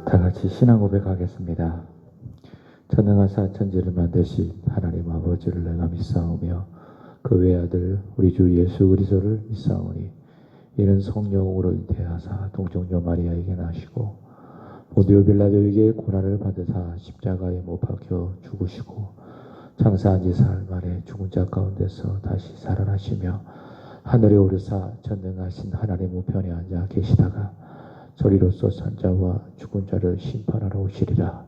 다 같이 신앙 고백하겠습니다. 전능하사 천지를 만드신 하나님 아버지를 내가 믿사오며 그 외아들 우리 주 예수 그리스도를 믿사오니 이는 성령으로 잉태하사 동정녀 마리아에게 나시고 본디오 빌라도에게 고난을 받으사 십자가에 못 박혀 죽으시고 장사한 지 사흘 만에 죽은 자 가운데서 다시 살아나시며 하늘에 오르사 전능하신 하나님 우편에 앉아 계시다가 저리로서 산 자와 죽은 자를 심판하러 오시리라.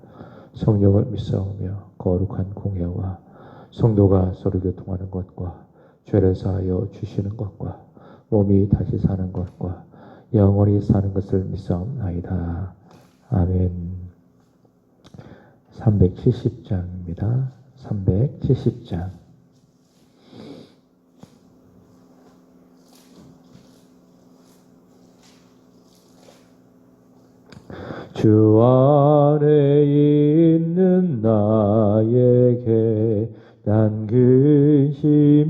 성령을 믿사오며 거룩한 공회와 성도가 서로 교통하는 것과 죄를 사하여 주시는 것과 몸이 다시 사는 것과 영원히 사는 것을 믿사옵나이다. 아멘. 370장입니다. 370장. 주 안에 있는 나에게 난 근심이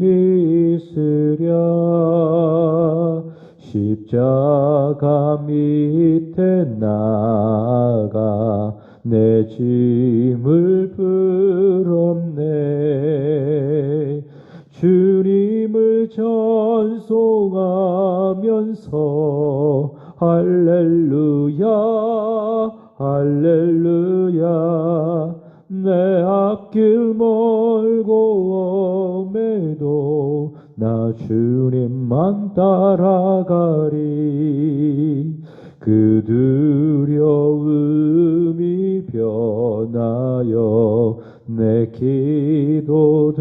있으랴. 십자가 밑에 나아가 내 짐을 풀었네. 주님을 찬송하면서 할렐루야 할렐루야. 내 앞길 멀고 험해도 나 주님만 따라가리. 그 두려움이 변하여 내 기도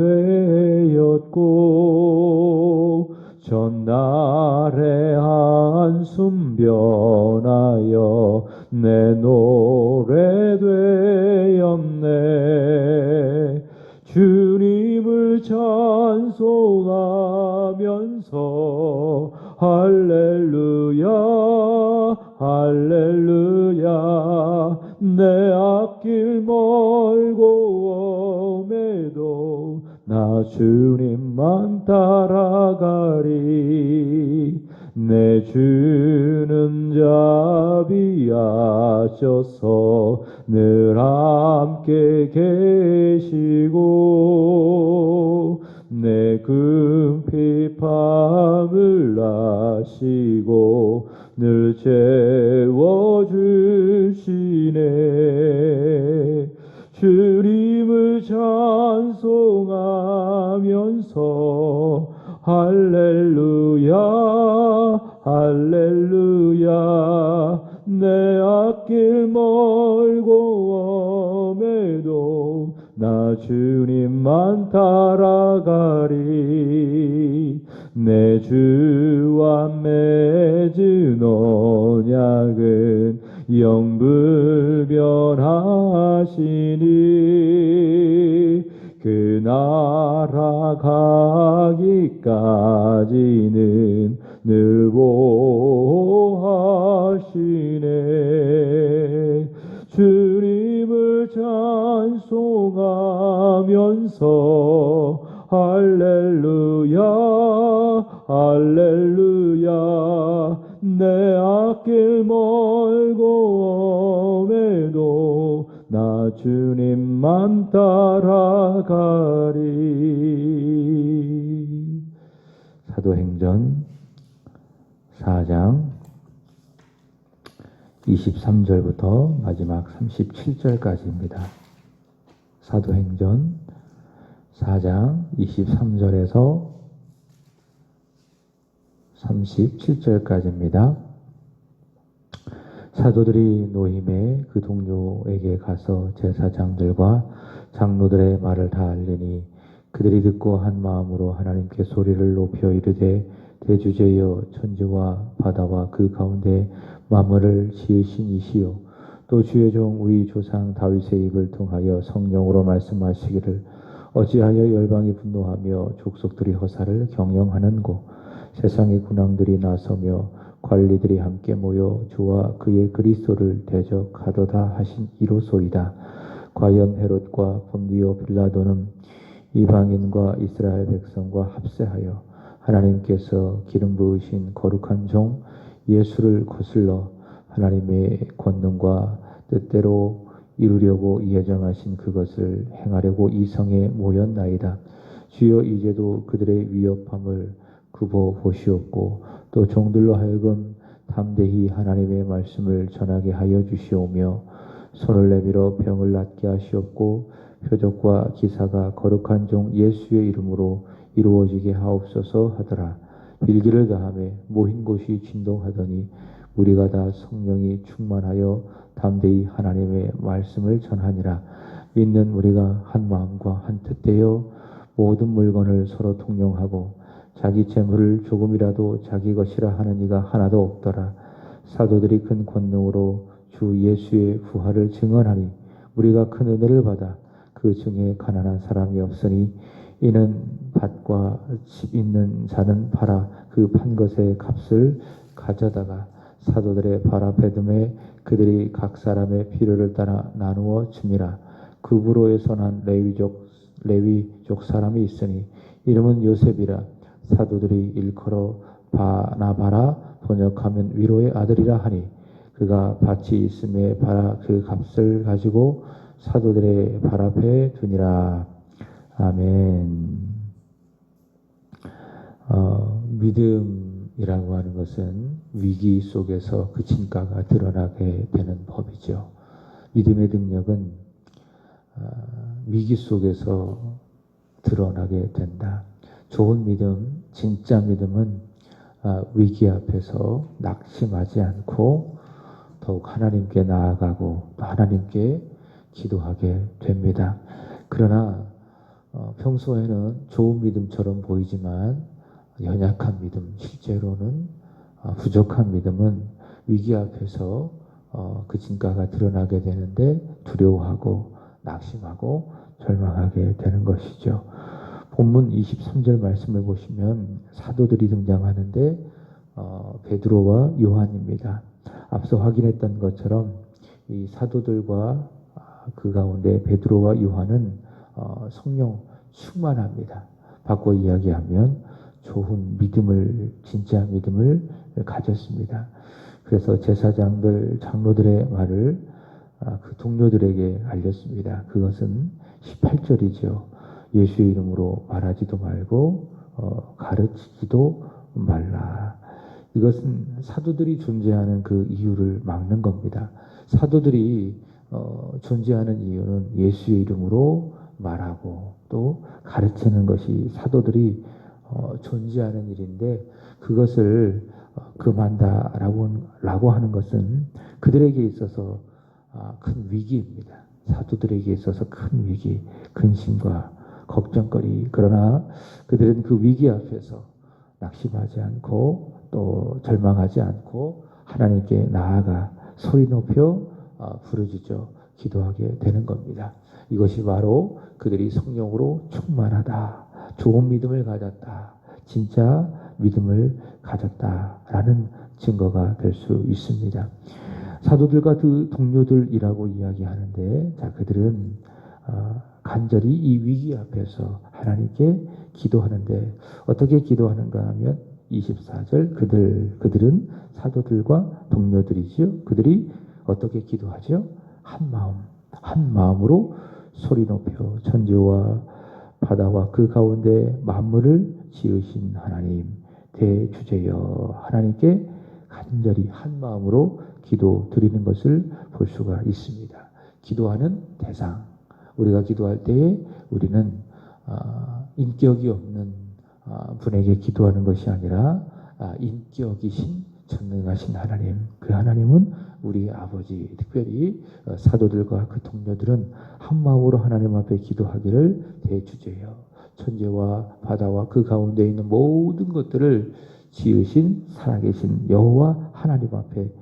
되었고 전날의 한숨 변하여 내 노래 되었네. 주님을 찬송하면서 할렐루야 할렐루야. 내 앞길 멀고 험해도 나 주님만 따라가리. 내 주는 자비하셔서 늘 함께 계시고 내 금피 밤을 아시고 늘 채워주시네. 주님을 찬송하면서 할렐루야 할렐루야. 내 앞길 멀고 험해도 나 주님만 따라가리. 내 주와 맺은 언약은 영불변하시니 그 나라 가기까지는 늘 보호하시네. 주님을 찬송하면서 할렐루야 할렐루야. 내 앞길 멀고 험해도 나 주님만 따라가리. 사도행전 4장 23절부터 마지막 37절까지입니다. 사도행전 4장 23절에서 37절까지입니다. 사도들이 노임에 그 동료에게 가서 제사장들과 장로들의 말을 다 알리니 그들이 듣고 한 마음으로 하나님께 소리를 높여 이르되 대주제여 천지와 바다와 그 가운데 만물을 지으신 이시요 또 주의 종 우리 조상 다윗의 입을 통하여 성령으로 말씀하시기를 어찌하여 열방이 분노하며 족속들이 허사를 경영하는고 세상의 군왕들이 나서며 관리들이 함께 모여 주와 그의 그리스도를 대적하도다 하신 이로소이다. 과연 헤롯과 본디오 빌라도는 이방인과 이스라엘 백성과 합세하여 하나님께서 기름 부으신 거룩한 종 예수를 거슬러 하나님의 권능과 뜻대로 이루려고 예정하신 그것을 행하려고 이 성에 모였나이다. 주여 이제도 그들의 위협함을 굽어 보시옵고 또 종들로 하여금 담대히 하나님의 말씀을 전하게 하여 주시오며 손을 내밀어 병을 낫게 하시옵고 표적과 기사가 거룩한 종 예수의 이름으로 이루어지게 하옵소서 하더라. 빌기를 다하며 모인 곳이 진동하더니 우리가 다 성령이 충만하여 담대히 하나님의 말씀을 전하니라. 믿는 우리가 한 마음과 한 뜻되어 모든 물건을 서로 통용하고 자기 재물을 조금이라도 자기 것이라 하는 이가 하나도 없더라. 사도들이 큰 권능으로 주 예수의 부활을 증언하니 우리가 큰 은혜를 받아 그 중에 가난한 사람이 없으니 이는 밭과 집 있는 자는 팔아 그 판 것의 값을 가져다가 사도들의 발 앞에 둠에 그들이 각 사람의 필요를 따라 나누어 줌이라. 그 부로에서 난 레위족 사람이 있으니 이름은 요셉이라. 사도들이 일컬어 바나바라 번역하면 위로의 아들이라 하니 그가 밭이 있음에 바라 그 값을 가지고 사도들의 발 앞에 두니라. 아멘. 믿음이라고 하는 것은 위기 속에서 그 진가가 드러나게 되는 법이죠. 믿음의 능력은 위기 속에서 드러나게 된다. 좋은 믿음, 진짜 믿음은 위기 앞에서 낙심하지 않고 더욱 하나님께 나아가고 또 하나님께 기도하게 됩니다. 그러나 평소에는 좋은 믿음처럼 보이지만 연약한 믿음, 실제로는 부족한 믿음은 위기 앞에서 그 진가가 드러나게 되는데 두려워하고 낙심하고 절망하게 되는 것이죠. 본문 23절 말씀을 보시면 사도들이 등장하는데 베드로와 요한입니다. 앞서 확인했던 것처럼 이 사도들과 그 가운데 베드로와 요한은 성령 충만합니다. 바꿔 이야기하면 좋은 믿음을, 진짜 믿음을 가졌습니다. 그래서 제사장들, 장로들의 말을 그 동료들에게 알렸습니다. 그것은 18절이죠. 예수의 이름으로 말하지도 말고 가르치지도 말라. 이것은 사도들이 존재하는 그 이유를 막는 겁니다. 사도들이 존재하는 이유는 예수의 이름으로 말하고 또 가르치는 것이 사도들이 존재하는 일인데 그것을 금한다라고 하는 것은 그들에게 있어서 큰 위기입니다. 사도들에게 있어서 큰 위기, 근심과 걱정거리. 그러나 그들은 그 위기 앞에서 낙심하지 않고 또 절망하지 않고 하나님께 나아가 소리 높여 부르짖어 기도하게 되는 겁니다. 이것이 바로 그들이 성령으로 충만하다, 좋은 믿음을 가졌다, 진짜 믿음을 가졌다라는 증거가 될 수 있습니다. 사도들과 그 동료들이라고 이야기하는데, 자, 그들은 간절히 이 위기 앞에서 하나님께 기도하는데 어떻게 기도하는가 하면 24절 그들은 사도들과 동료들이지요. 그들이 어떻게 기도하죠? 한 마음으로 소리 높여 천지와 바다와 그 가운데 만물을 지으신 하나님 대주제여 하나님께 간절히 한 마음으로 기도 드리는 것을 볼 수가 있습니다. 기도하는 대상, 우리가 기도할 때에 우리는 인격이 없는 분에게 기도하는 것이 아니라 인격이신 전능하신 하나님, 그 하나님은 우리 아버지, 특별히 사도들과 그 동료들은 한 마음으로 하나님 앞에 기도하기를 대주제여 천지와 바다와 그 가운데 있는 모든 것들을 지으신 살아계신 여호와 하나님 앞에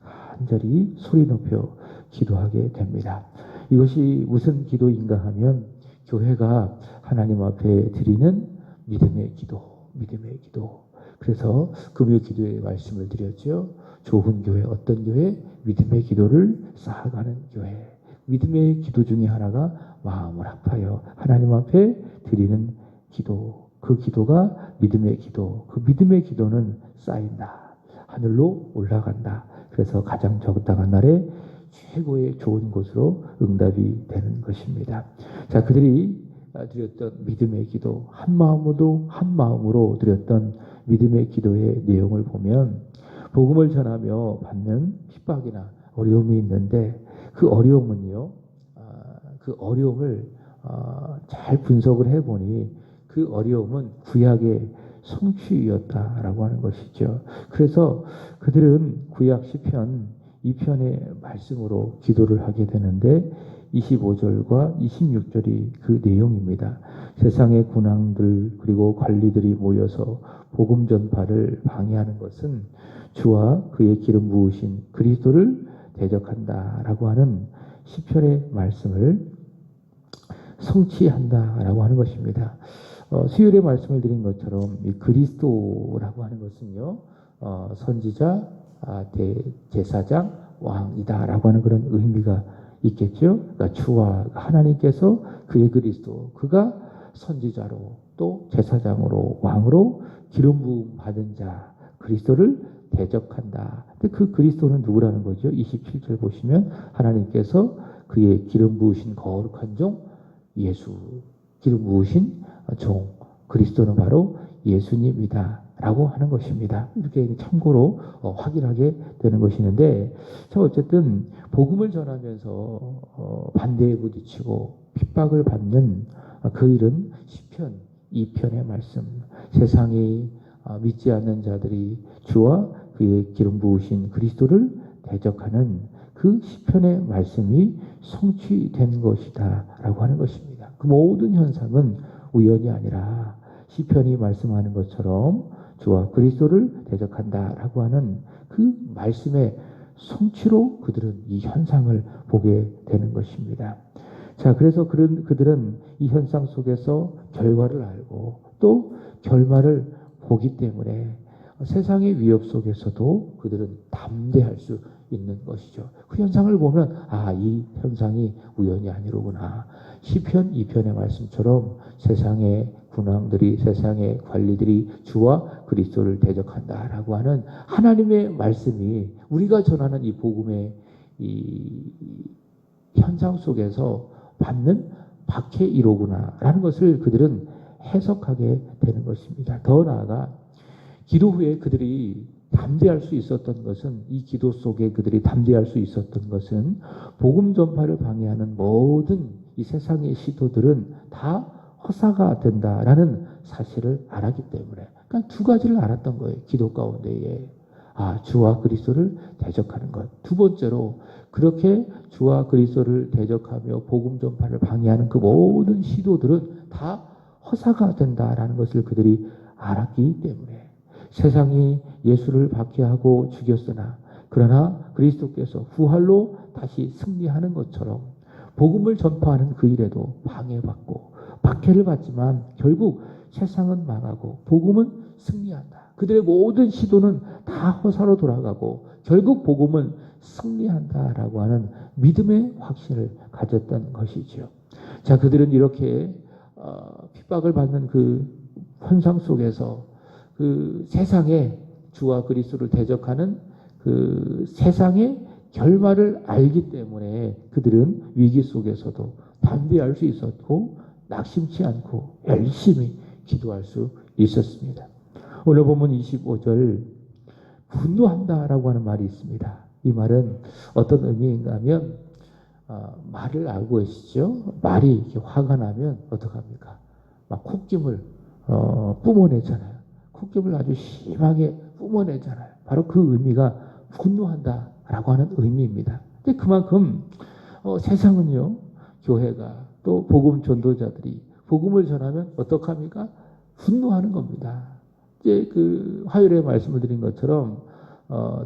간절히 소리 높여 기도하게 됩니다. 이것이 무슨 기도인가 하면 교회가 하나님 앞에 드리는 믿음의 기도. 그래서 금요 기도의 말씀을 드렸죠. 좋은 교회, 어떤 교회? 믿음의 기도를 쌓아가는 교회. 믿음의 기도 중에 하나가 마음을 합하여 하나님 앞에 드리는 기도. 그 기도가 믿음의 기도. 그 믿음의 기도는 쌓인다. 하늘로 올라간다. 그래서 가장 적당한 날에 최고의 좋은 곳으로 응답이 되는 것입니다. 자, 그들이 드렸던 믿음의 기도, 한 마음으로 드렸던 믿음의 기도의 내용을 보면 복음을 전하며 받는 핍박이나 어려움이 있는데 그 어려움은요, 그 어려움을 잘 분석을 해보니 그 어려움은 구약의 성취였다라고 하는 것이죠. 그래서 그들은 구약 시편 2편의 말씀으로 기도를 하게 되는데 25절과 26절이 그 내용입니다. 세상의 군왕들 그리고 관리들이 모여서 복음 전파를 방해하는 것은 주와 그의 기름 부으신 그리스도를 대적한다라고 하는 시편의 말씀을 성취한다라고 하는 것입니다. 수요일에 말씀을 드린 것처럼 이 그리스도라고 하는 것은요, 선지자, 제사장, 왕이다라고 하는 그런 의미가 있겠죠. 그러니까 주와 하나님께서 그의 그리스도, 그가 선지자로 또 제사장으로 왕으로 기름 부음 받은 자 그리스도를 대적한다. 근데 그 그리스도는 누구라는 거죠? 27절 보시면 하나님께서 그의 기름 부으신 거룩한 종 예수, 기름 부으신 종 그리스도는 바로 예수님이다 라고 하는 것입니다. 이렇게 참고로 확인하게 되는 것이는데, 자, 어쨌든 복음을 전하면서 반대에 부딪히고 핍박을 받는 그 일은 시편 2편의 말씀, 세상이 믿지 않는 자들이 주와 그의 기름 부으신 그리스도를 대적하는 그 시편의 말씀이 성취된 것이다 라고 하는 것입니다. 그 모든 현상은 우연이 아니라 시편이 말씀하는 것처럼 주와 그리스도를 대적한다라고 하는 그 말씀의 성취로 그들은 이 현상을 보게 되는 것입니다. 자, 그래서 그들은 이 현상 속에서 결과를 알고 또 결말을 보기 때문에 세상의 위협 속에서도 그들은 담대할 수 있는 것이죠. 그 현상을 보면 이 현상이 우연이 아니로구나. 시편 2편의 말씀처럼 세상의 군왕들이, 세상의 관리들이 주와 그리스도를 대적한다라고 하는 하나님의 말씀이 우리가 전하는 이 복음의 이 현상 속에서 받는 박해이로구나라는 것을 그들은 해석하게 되는 것입니다. 더 나아가 기도 후에 그들이 담대할 수 있었던 것은, 이 기도 속에 그들이 담대할 수 있었던 것은 복음 전파를 방해하는 모든 이 세상의 시도들은 다 허사가 된다라는 사실을 알았기 때문에, 그러니까 두 가지를 알았던 거예요. 기도 가운데에 주와 그리스도를 대적하는 것. 두 번째로 그렇게 주와 그리스도를 대적하며 복음 전파를 방해하는 그 모든 시도들은 다 허사가 된다라는 것을 그들이 알았기 때문에 세상이 예수를 박해하고 죽였으나 그러나 그리스도께서 부활로 다시 승리하는 것처럼 복음을 전파하는 그 일에도 방해받고 박해를 받지만 결국 세상은 망하고 복음은 승리한다. 그들의 모든 시도는 다 허사로 돌아가고 결국 복음은 승리한다라고 하는 믿음의 확신을 가졌던 것이죠. 자, 그들은 이렇게 핍박을 받는 그 환상 속에서 그 세상에 주와 그리스도를 대적하는 그 세상의 결말을 알기 때문에 그들은 위기 속에서도 담대할 수 있었고 낙심치 않고 열심히 기도할 수 있었습니다. 오늘 본문 25절 분노한다라고 하는 말이 있습니다. 이 말은 어떤 의미인가 하면 말을 알고 계시죠? 말이 이렇게 화가 나면 어떡합니까? 막 콧김을 뿜어내잖아요. 콧김을 아주 심하게 뿜어내잖아요. 바로 그 의미가 분노한다라고 하는 의미입니다. 근데 그만큼 세상은요, 교회가 또 복음 전도자들이 복음을 전하면 어떡합니까? 분노하는 겁니다. 이제 그 화요일에 말씀을 드린 것처럼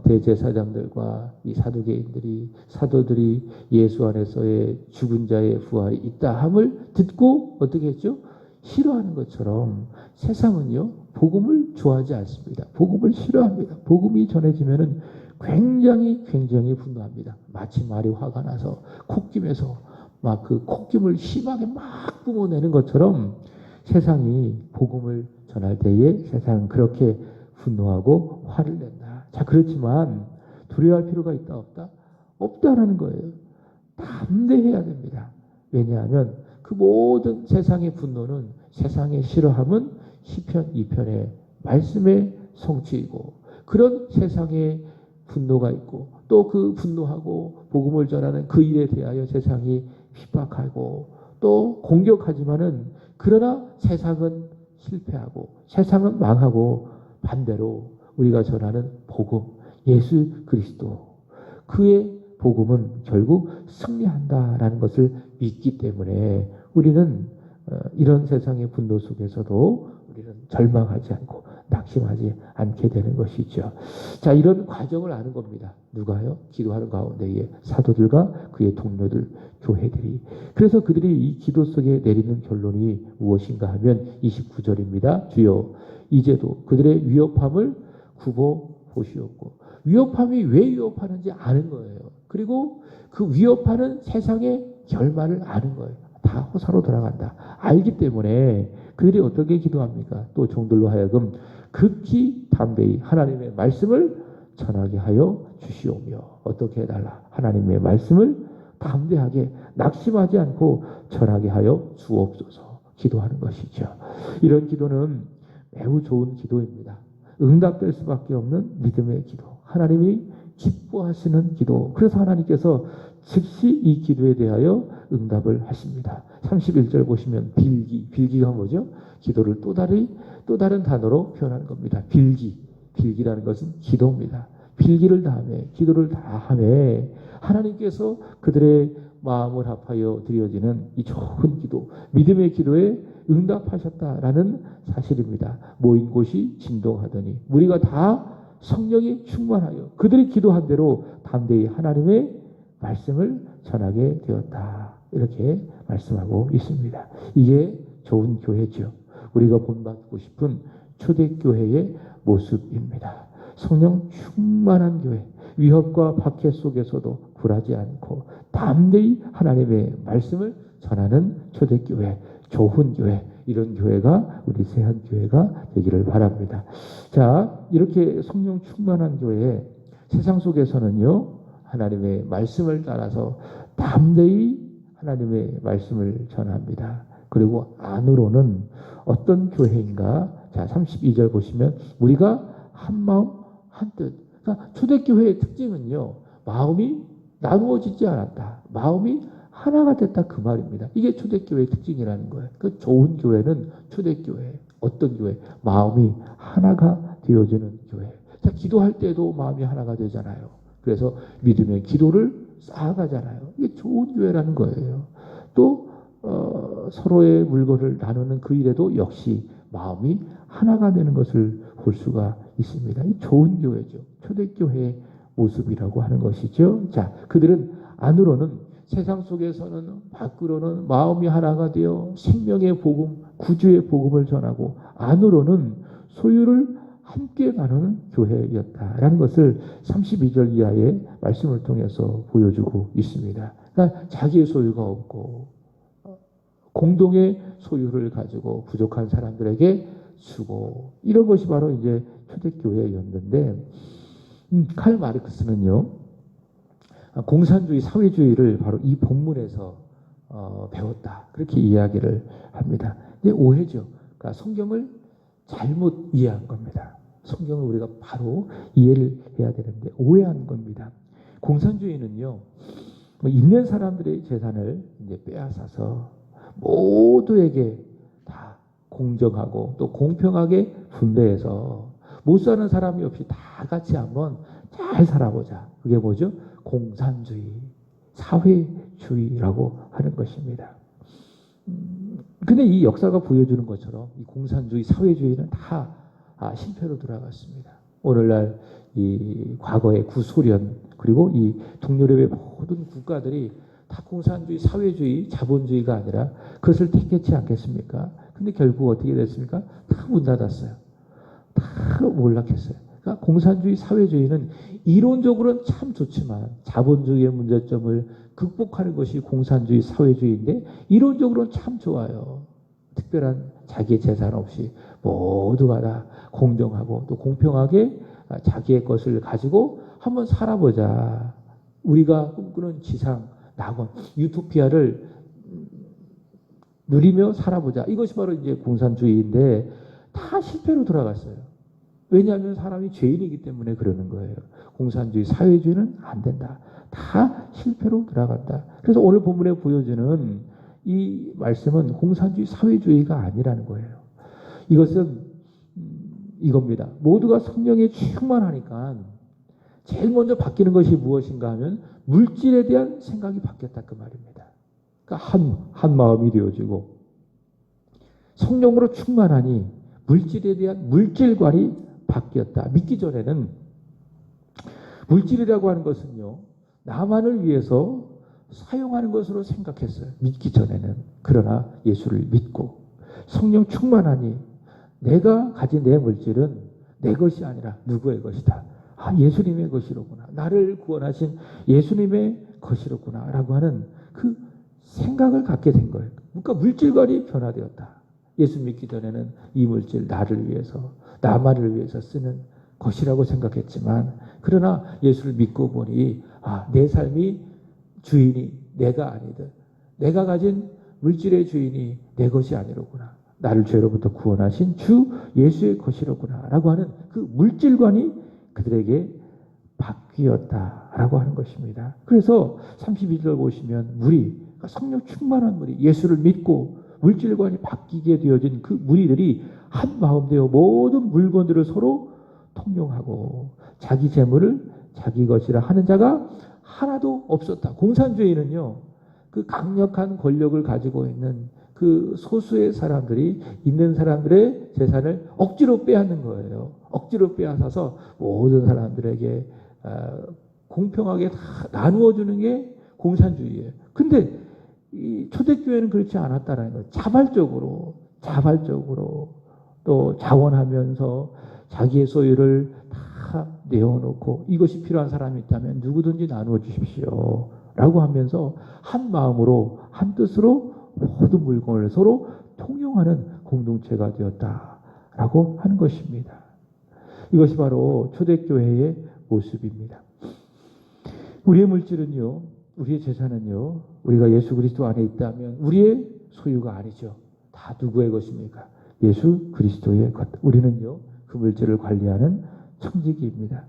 대제사장들과 이 사두개인들이, 사도들이 예수 안에서의 죽은 자의 부활이 있다 함을 듣고 어떻게 했죠? 싫어하는 것처럼 세상은요, 복음을 좋아하지 않습니다. 복음을 싫어합니다. 복음이 전해지면은 굉장히 분노합니다. 마치 말이 화가 나서 콧김에서 막 그 콧김을 심하게 막 뿜어내는 것처럼 세상이 복음을 전할 때에 세상은 그렇게 분노하고 화를 낸다. 자, 그렇지만 두려워할 필요가 있다 없다? 없다라는 거예요. 담대해야 됩니다. 왜냐하면 그 모든 세상의 분노는, 세상의 싫어함은 시편 2편의 말씀의 성취이고, 그런 세상의 분노가 있고 또 그 분노하고 복음을 전하는 그 일에 대하여 세상이 핍박하고 또 공격하지만은, 그러나 세상은 실패하고 세상은 망하고, 반대로 우리가 전하는 복음, 예수 그리스도, 그의 복음은 결국 승리한다라는 것을 믿기 때문에 우리는 이런 세상의 분노 속에서도 우리는 절망하지 않고 낙심하지 않게 되는 것이죠. 자, 이런 과정을 아는 겁니다. 누가요? 기도하는 가운데에 사도들과 그의 동료들, 교회들이. 그래서 그들이 이 기도 속에 내리는 결론이 무엇인가 하면 29절입니다. 주여 이제도 그들의 위협함을 굽어 보시옵고. 위협함이 왜 위협하는지 아는 거예요. 그리고 그 위협하는 세상의 결말을 아는 거예요. 다 호사로 돌아간다. 알기 때문에 그들이 어떻게 기도합니까? 또 종들로 하여금 극히 담대히 하나님의 말씀을 전하게 하여 주시오며. 어떻게 해달라? 하나님의 말씀을 담대하게 낙심하지 않고 전하게 하여 주옵소서. 기도하는 것이죠. 이런 기도는 매우 좋은 기도입니다. 응답될 수밖에 없는 믿음의 기도, 하나님이 기뻐하시는 기도. 그래서 하나님께서 즉시 이 기도에 대하여 응답을 하십니다. 31절 보시면 빌기가 뭐죠? 기도를 또 다른 단어로 표현하는 겁니다. 빌기라는 것은 기도입니다. 빌기를 다하며 기도를 다하며 하나님께서 그들의 마음을 합하여 드려지는 이 좋은 기도, 믿음의 기도에 응답하셨다라는 사실입니다. 모인 곳이 진동하더니 무리가 다 성령이 충만하여 그들이 기도한 대로 담대히 하나님의 말씀을 전하게 되었다. 이렇게 말씀하고 있습니다. 이게 좋은 교회죠. 우리가 본받고 싶은 초대교회의 모습입니다. 성령 충만한 교회, 위협과 박해 속에서도 굴하지 않고 담대히 하나님의 말씀을 전하는 초대교회, 좋은 교회, 이런 교회가 우리 세한교회가 되기를 바랍니다. 자, 이렇게 성령 충만한 교회, 세상 속에서는요, 하나님의 말씀을 따라서 담대히 하나님의 말씀을 전합니다. 그리고 안으로는 어떤 교회인가? 자, 32절 보시면 우리가 한 마음 한 뜻. 그러니까 초대교회의 특징은요, 마음이 나누어지지 않았다. 마음이 하나가 됐다, 그 말입니다. 이게 초대교회의 특징이라는 거예요. 그 좋은 교회는 초대교회. 어떤 교회? 마음이 하나가 되어지는 교회. 자, 기도할 때도 마음이 하나가 되잖아요. 그래서 믿음의 기도를 쌓아가잖아요. 이게 좋은 교회라는 거예요. 또 서로의 물건을 나누는 그 일에도 역시 마음이 하나가 되는 것을 볼 수가 있습니다. 이 좋은 교회죠. 초대교회의 모습이라고 하는 것이죠. 자, 그들은 안으로는, 세상 속에서는, 밖으로는 마음이 하나가 되어 생명의 복음, 구주의 복음을 전하고 안으로는 소유를 함께 나누는 교회였다라는 것을 32절 이하의 말씀을 통해서 보여주고 있습니다. 그러니까 자기의 소유가 없고 공동의 소유를 가지고 부족한 사람들에게 주고, 이런 것이 바로 이제 초대교회였는데, 칼 마르크스는요, 공산주의, 사회주의를 바로 이 본문에서 배웠다, 그렇게 이야기를 합니다. 이게 오해죠. 그러니까 성경을 잘못 이해한 겁니다. 성경을 우리가 바로 이해를 해야 되는데 오해한 겁니다. 공산주의는요, 있는 사람들의 재산을 이제 빼앗아서 모두에게 다 공정하고 또 공평하게 분배해서 못 사는 사람이 없이 다 같이 한번 잘 살아보자. 그게 뭐죠? 공산주의, 사회주의라고 하는 것입니다. 근데 이 역사가 보여주는 것처럼 이 공산주의, 사회주의는 다 실패로 돌아갔습니다. 오늘날 이 과거의 구소련, 그리고 이 동유럽의 모든 국가들이 다 공산주의, 사회주의, 자본주의가 아니라 그것을 택했지 않겠습니까? 근데 결국 어떻게 됐습니까? 다 문 닫았어요. 다 몰락했어요. 그러니까 공산주의, 사회주의는 이론적으로는 참 좋지만 자본주의의 문제점을 극복하는 것이 공산주의, 사회주의인데 이론적으로는 참 좋아요. 특별한 자기의 재산 없이 모두가 다 공정하고 또 공평하게 자기의 것을 가지고 한번 살아보자. 우리가 꿈꾸는 지상, 낙원, 유토피아를 누리며 살아보자. 이것이 바로 이제 공산주의인데 다 실패로 돌아갔어요. 왜냐하면 사람이 죄인이기 때문에 그러는 거예요. 공산주의, 사회주의는 안 된다. 다 실패로 돌아간다. 그래서 오늘 본문에 보여주는 이 말씀은 공산주의, 사회주의가 아니라는 거예요. 이것은 이겁니다. 모두가 성령에 충만하니까 제일 먼저 바뀌는 것이 무엇인가 하면 물질에 대한 생각이 바뀌었다 그 말입니다. 그러니까 한 마음이 되어지고 성령으로 충만하니 물질에 대한 물질관이 바뀌었다. 믿기 전에는 물질이라고 하는 것은요, 나만을 위해서 사용하는 것으로 생각했어요. 믿기 전에는. 그러나 예수를 믿고 성령 충만하니 내가 가진 내 물질은 내 것이 아니라 누구의 것이다. 아, 예수님의 것이로구나. 나를 구원하신 예수님의 것이로구나. 라고 하는 그 생각을 갖게 된 거예요. 그러니까 물질관이 변화되었다. 예수 믿기 전에는 이 물질 나를 위해서, 나만을 위해서 쓰는 것이라고 생각했지만, 그러나 예수를 믿고 보니 내 삶이 주인이 내가 아니듯, 내가 가진 물질의 주인이 내 것이 아니로구나. 나를 죄로부터 구원하신 주 예수의 것이로구나. 라고 하는 그 물질관이 그들에게 바뀌었다라고 하는 것입니다. 그래서 32절 보시면 그러니까 성령 충만한 무리, 예수를 믿고 물질관이 바뀌게 되어진 그 무리들이 한 마음 되어 모든 물건들을 서로 통용하고 자기 재물을 자기 것이라 하는 자가 하나도 없었다. 공산주의는요, 그 강력한 권력을 가지고 있는 그 소수의 사람들이 있는 사람들의 재산을 억지로 빼앗는 거예요. 억지로 빼앗아서 모든 사람들에게 공평하게 다 나누어 주는 게 공산주의예요. 근데 이 초대교회는 그렇지 않았다는 거예요. 자발적으로 또 자원하면서 자기의 소유를 다 내어놓고 이것이 필요한 사람이 있다면 누구든지 나누어 주십시오. 라고 하면서 한 마음으로 한 뜻으로 모든 물건을 서로 통용하는 공동체가 되었다라고 하는 것입니다. 이것이 바로 초대교회의 모습입니다. 우리의 물질은요, 우리의 재산은요, 우리가 예수 그리스도 안에 있다면 우리의 소유가 아니죠. 다 누구의 것입니까? 예수 그리스도의 것. 우리는요, 그 물질을 관리하는 청지기입니다.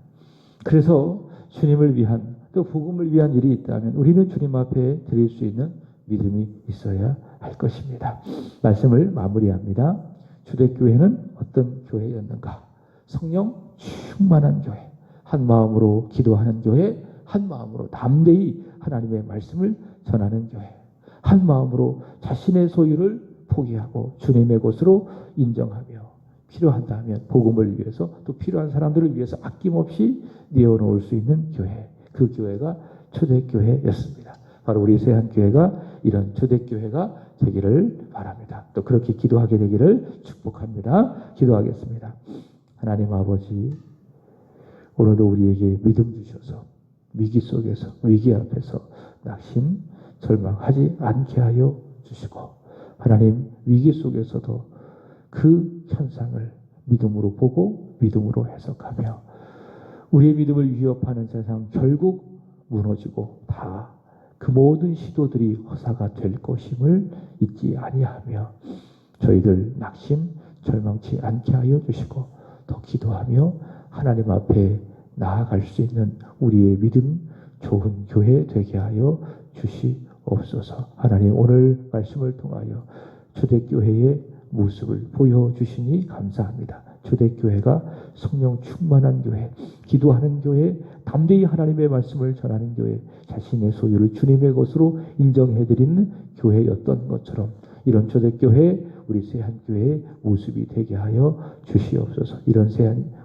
그래서 주님을 위한, 또 복음을 위한 일이 있다면 우리는 주님 앞에 드릴 수 있는 믿음이 있어야 할 것입니다. 말씀을 마무리합니다. 초대교회는 어떤 교회였는가? 성령 충만한 교회, 한 마음으로 기도하는 교회, 한 마음으로 담대히 하나님의 말씀을 전하는 교회, 한 마음으로 자신의 소유를 포기하고 주님의 것으로 인정하며 필요한다면 복음을 위해서 또 필요한 사람들을 위해서 아낌없이 내어놓을 수 있는 교회, 그 교회가 초대교회였습니다. 바로 우리 세한교회가 이런 초대교회가 되기를 바랍니다. 또 그렇게 기도하게 되기를 축복합니다. 기도하겠습니다. 하나님 아버지, 오늘도 우리에게 믿음 주셔서 위기 속에서, 위기 앞에서 낙심, 절망하지 않게 하여 주시고, 하나님 위기 속에서도 그 현상을 믿음으로 보고 믿음으로 해석하며 우리의 믿음을 위협하는 세상 결국 무너지고 다 그 모든 시도들이 허사가 될 것임을 잊지 아니하며 저희들 낙심, 절망치 않게 하여 주시고 더 기도하며 하나님 앞에 나아갈 수 있는 우리의 믿음 좋은 교회 되게 하여 주시옵소서. 하나님 오늘 말씀을 통하여 초대교회의 모습을 보여주시니 감사합니다. 초대교회가 성령 충만한 교회, 기도하는 교회, 담대히 하나님의 말씀을 전하는 교회, 자신의 소유를 주님의 것으로 인정해드리는 교회였던 것처럼 이런 초대교회, 우리 세한교회의 모습이 되게 하여 주시옵소서. 이런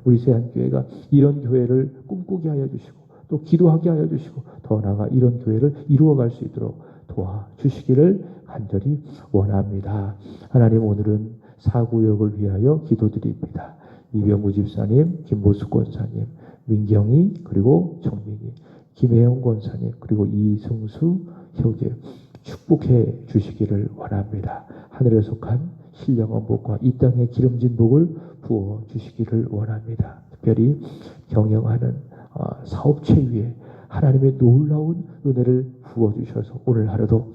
우리 세한교회가 이런 교회를 꿈꾸게 하여 주시고 또 기도하게 하여 주시고 더 나아가 이런 교회를 이루어갈 수 있도록 도와주시기를 간절히 원합니다. 하나님 오늘은 사구역을 위하여 기도드립니다. 이병우 집사님, 김보숙 권사님, 민경이 그리고 정민이, 김혜영 권사님 그리고 이승수 형제 축복해 주시기를 원합니다. 하늘에 속한 신령한 복과 이 땅의 기름진 복을 부어 주시기를 원합니다. 특별히 경영하는 사업체 위에 하나님의 놀라운 은혜를 부어주셔서 오늘 하루도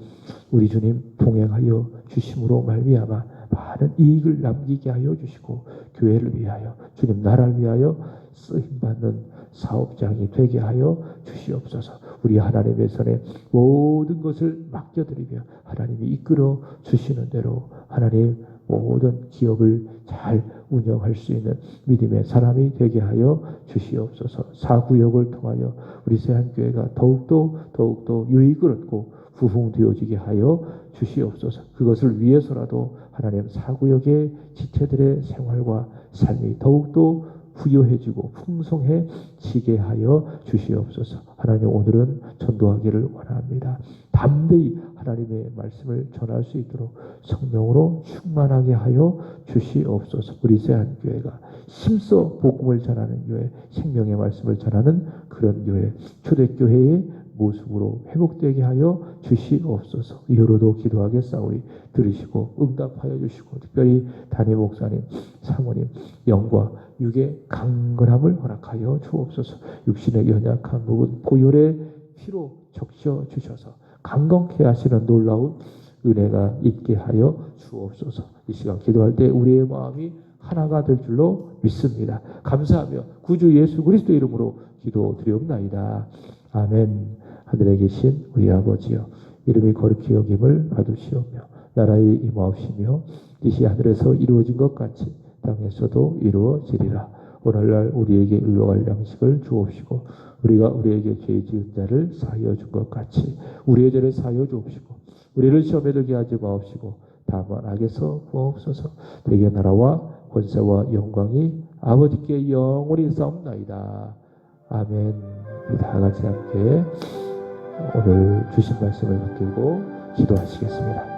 우리 주님 동행하여 주심으로 말미암아 많은 이익을 남기게 하여 주시고 교회를 위하여 주님 나라를 위하여 쓰임받는 사업장이 되게 하여 주시옵소서. 우리 하나님의 손에 모든 것을 맡겨드리며 하나님이 이끌어 주시는 대로 하나님 모든 기업을 잘 운영할 수 있는 믿음의 사람이 되게 하여 주시옵소서. 사구역을 통하여 우리 세한교회가 더욱더 유익을 얻고 부흥되어지게 하여 주시옵소서. 그것을 위해서라도 하나님 사구역의 지체들의 생활과 삶이 더욱더 부유해지고 풍성해지게 하여 주시옵소서. 하나님 오늘은 전도하기를 원합니다. 담대히 하나님의 말씀을 전할 수 있도록 성령으로 충만하게 하여 주시옵소서. 우리 세한교회가 힘써 복음을 전하는 교회, 생명의 말씀을 전하는 그런 교회, 초대교회의 모습으로 회복되게 하여 주시옵소서. 이후로도 기도하겠사오니 들으시고 응답하여 주시고 특별히 담임 목사님, 사모님 영과 육의 강건함을 허락하여 주옵소서. 육신의 연약한 부분 보혈의 피로 적셔 주셔서 강건케 하시는 놀라운 은혜가 있게 하여 주옵소서. 이 시간 기도할 때 우리의 마음이 하나가 될 줄로 믿습니다. 감사하며 구주 예수 그리스도 이름으로 기도드리옵나이다. 아멘. 하늘에 계신 우리 아버지여, 이름이 거룩히 여김을 받으시오며 나라의 임하옵시며 뜻이 하늘에서 이루어진 것 같이 땅에서도 이루어지리라. 오늘날 우리에게 일용할 양식을 주옵시고 우리가 우리에게 죄 지은 자를 사하여 준 것 같이 우리의 죄를 사하여 주옵시고 우리를 시험에 들게 하지 마옵시고 다만 악에서 구하옵소서. 되게 나라와 권세와 영광이 아버지께 영원히 싸움나이다. 아멘. 우리 다 같이 함께 오늘 주신 말씀을 붙들고 기도하시겠습니다.